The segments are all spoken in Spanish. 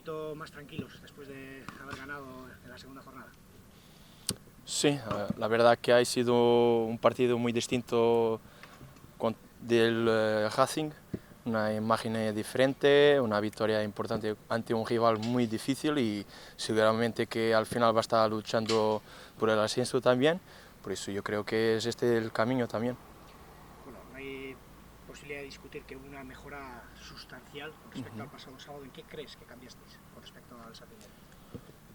poquito más tranquilos después de haber ganado en la segunda jornada? Sí, la verdad que ha sido un partido muy distinto del Racing, una imagen diferente, una victoria importante ante un rival muy difícil y seguramente que al final va a estar luchando por el ascenso también, por eso yo creo que es este el camino también. Bueno, no hay posibilidad de discutir que hubo una mejora sustancial con respecto al pasado sábado. ¿En qué crees que cambiasteis con respecto al Sapinero?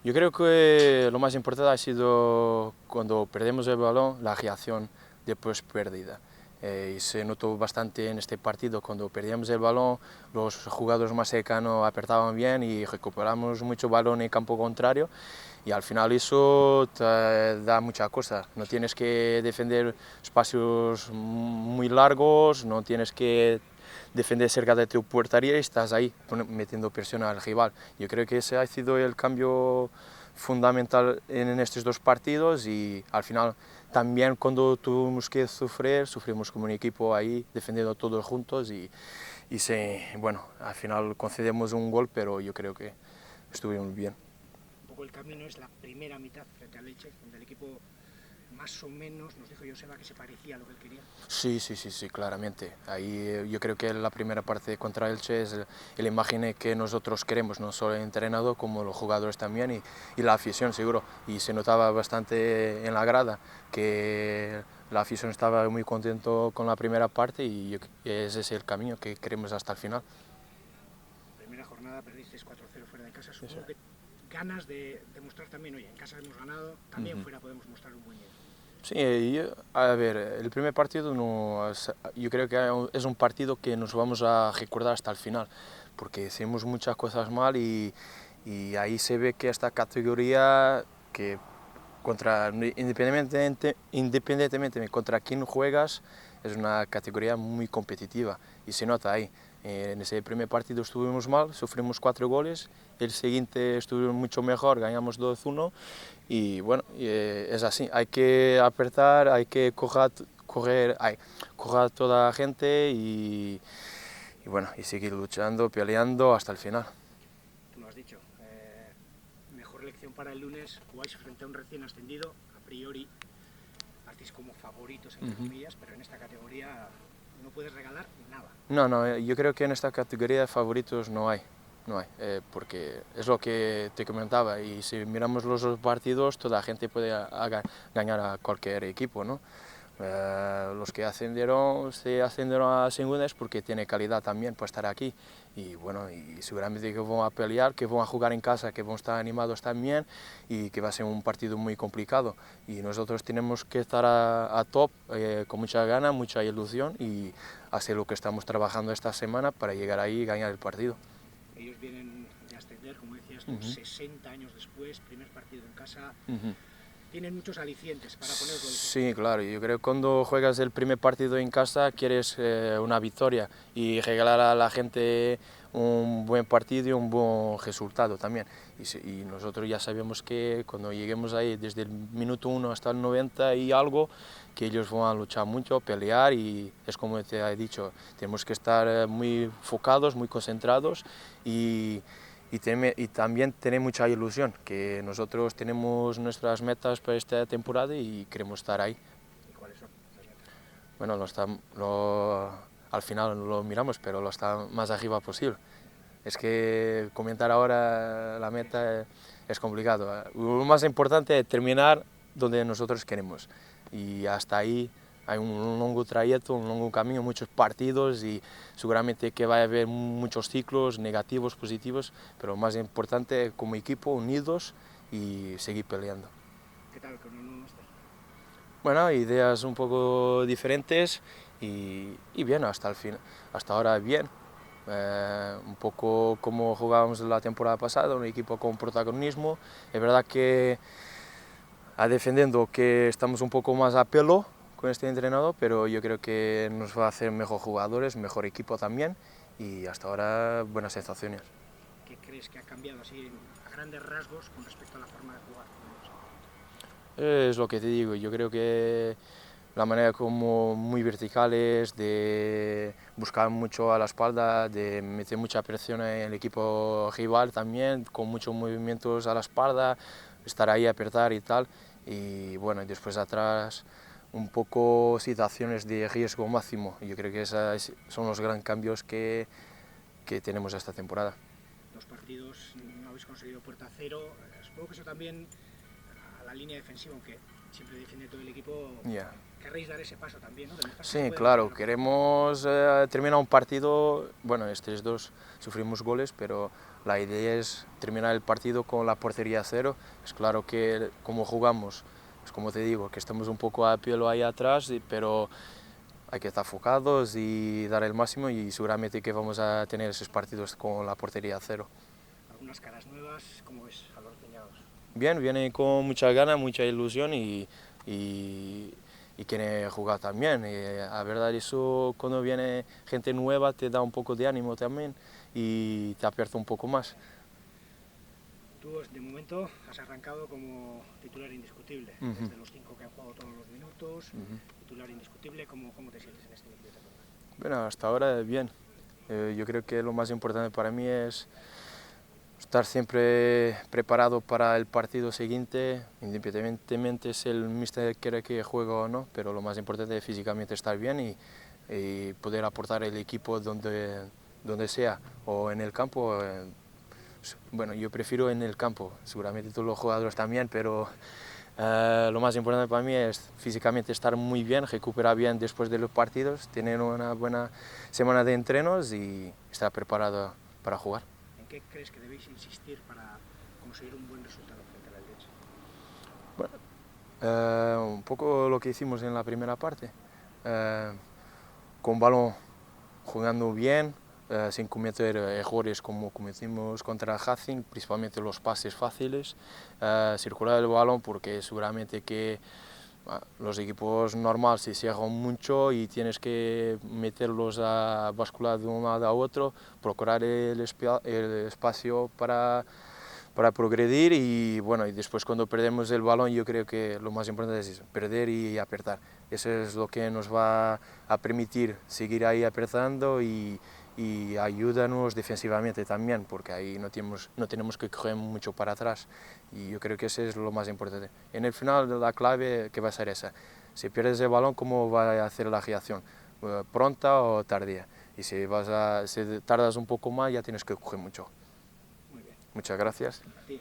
Yo creo que lo más importante ha sido cuando perdemos el balón, la reacción después pérdida. Y se notó bastante en este partido, cuando perdíamos el balón, los jugadores más cercanos apretaban bien y recuperamos mucho balón en campo contrario y al final eso te da mucha cosa. No tienes que defender espacios muy largos, no tienes que defender cerca de tu portería y estás ahí metiendo presión al rival. Yo creo que ese ha sido el cambio fundamental en estos dos partidos y al final también cuando tuvimos que sufrir, sufrimos como un equipo ahí defendiendo todos juntos y bueno, al final concedemos un gol, pero yo creo que estuvimos bien. Un poco el camino es la primera mitad frente al Elche, donde el equipo más o menos nos dijo Joseba que se parecía a lo que él quería. Sí, claramente. Ahí yo creo que la primera parte contra Elche es la imagen que nosotros queremos, no solo el entrenador, como los jugadores también y la afición, seguro. Y se notaba bastante en la grada que la afición estaba muy contento con la primera parte y ese es el camino que queremos hasta el final. Primera jornada perdisteis 4-0 fuera de casa. Supongo que ganas de demostrar también, oye, en casa hemos ganado, también fuera podemos mostrar un buen nivel. Sí, a ver, el primer partido no, yo creo que es un partido que nos vamos a recordar hasta el final, porque hicimos muchas cosas mal y ahí se ve que esta categoría, que independientemente contra quién juegas, es una categoría muy competitiva y se nota ahí. En ese primer partido estuvimos mal, sufrimos 4 goles, el siguiente estuvimos mucho mejor, ganamos 2-1 y bueno, es así, hay que apretar, hay que coger a toda la gente y bueno, y seguir luchando, peleando hasta el final. Tú lo has dicho, mejor lección para el lunes, jugáis frente a un recién ascendido, a priori partís como favoritos, entre comillas, pero en esta categoría no puedes regalar nada. No, yo creo que en esta categoría de favoritos no hay, porque es lo que te comentaba y si miramos los dos partidos toda la gente puede ganar a cualquier equipo, ¿no? Los que se ascendieron a segunda es porque tiene calidad también para estar aquí y bueno, y seguramente que van a pelear, que van a jugar en casa, que van a estar animados también y que va a ser un partido muy complicado y nosotros tenemos que estar a top con mucha gana, mucha ilusión y hacer lo que estamos trabajando esta semana para llegar ahí y ganar el partido. Ellos vienen de ascender, como decías tú, 60 años después, primer partido en casa. Tienen muchos alicientes para ponerlo difícil. Sí, claro, yo creo que cuando juegas el primer partido en casa quieres una victoria y regalar a la gente un buen partido y un buen resultado también. Y nosotros ya sabemos que cuando lleguemos ahí desde el minuto 1 hasta el 90 y algo, que ellos van a luchar mucho, pelear y es como te he dicho, tenemos que estar muy enfocados, muy concentrados y también tener mucha ilusión, que nosotros tenemos nuestras metas para esta temporada y queremos estar ahí. ¿Y cuáles son esas metas? Bueno, al final lo miramos, pero lo está más arriba posible. Es que comentar ahora la meta es complicado. Lo más importante es terminar donde nosotros queremos y hasta ahí hay un largo trayecto, un largo camino, muchos partidos y seguramente que va a haber muchos ciclos negativos, positivos, pero lo más importante como equipo unidos y seguir peleando. ¿Qué tal con el nuevo máster? Bueno, ideas un poco diferentes y bien, hasta ahora bien. Un poco como jugábamos la temporada pasada, un equipo con protagonismo. Es verdad que defendiendo que estamos un poco más a pelo con este entrenador, pero yo creo que nos va a hacer mejor jugadores, mejor equipo también y hasta ahora buenas sensaciones. ¿Qué crees que ha cambiado así a grandes rasgos con respecto a la forma de jugar? Es lo que te digo, yo creo que la manera como muy verticales, de buscar mucho a la espalda, de meter mucha presión en el equipo rival también, con muchos movimientos a la espalda, estar ahí, apretar y tal. Y bueno, y después atrás un poco situaciones de riesgo máximo. Yo creo que esos son los grandes cambios que tenemos esta temporada. 2 partidos no habéis conseguido puerta cero. Supongo que eso también a la línea defensiva, aunque siempre defiende todo el equipo, querréis dar ese paso también, ¿no? Sí, claro, queremos terminar un partido, bueno, estos dos sufrimos goles, pero la idea es terminar el partido con la portería a cero. Es claro que como jugamos, es como te digo, que estamos un poco a pelo ahí atrás, pero hay que estar enfocados y dar el máximo y seguramente que vamos a tener esos partidos con la portería a cero. Algunas caras nuevas, ¿cómo ves a los peñados? Bien, viene con mucha gana, mucha ilusión y quiere jugar también. Y la verdad, eso cuando viene gente nueva te da un poco de ánimo también y te aprieta un poco más. Tú, de momento, has arrancado como titular indiscutible. Desde los 5 que han jugado todos los minutos, titular indiscutible. ¿Cómo te sientes en este inicio de temporada? Bueno, hasta ahora bien. Yo creo que lo más importante para mí es estar siempre preparado para el partido siguiente, independientemente si el míster quiere que juegue o no, pero lo más importante es físicamente estar bien y poder aportar el equipo donde sea, o en el campo. Bueno, yo prefiero en el campo, seguramente todos los jugadores también, pero lo más importante para mí es físicamente estar muy bien, recuperar bien después de los partidos, tener una buena semana de entrenos y estar preparado para jugar. ¿En qué crees que debéis insistir para conseguir un buen resultado frente al Elche? Bueno, un poco lo que hicimos en la primera parte, con balón jugando bien, sin cometer errores como cometimos contra el Racing, principalmente los pases fáciles, circular el balón porque seguramente que los equipos normales se cierran mucho y tienes que meterlos a bascular de un lado a otro, procurar el espacio para progredir y bueno, y después cuando perdemos el balón yo creo que lo más importante es eso, perder y apretar. Eso es lo que nos va a permitir seguir ahí apretando y ayudarnos defensivamente también, porque ahí no tenemos que coger mucho para atrás y yo creo que eso es lo más importante. En el final la clave que va a ser esa, si pierdes el balón, ¿cómo va a hacer la reacción? ¿Pronta o tardía? Y si tardas un poco más ya tienes que coger mucho. Muy bien. Muchas gracias. A ti.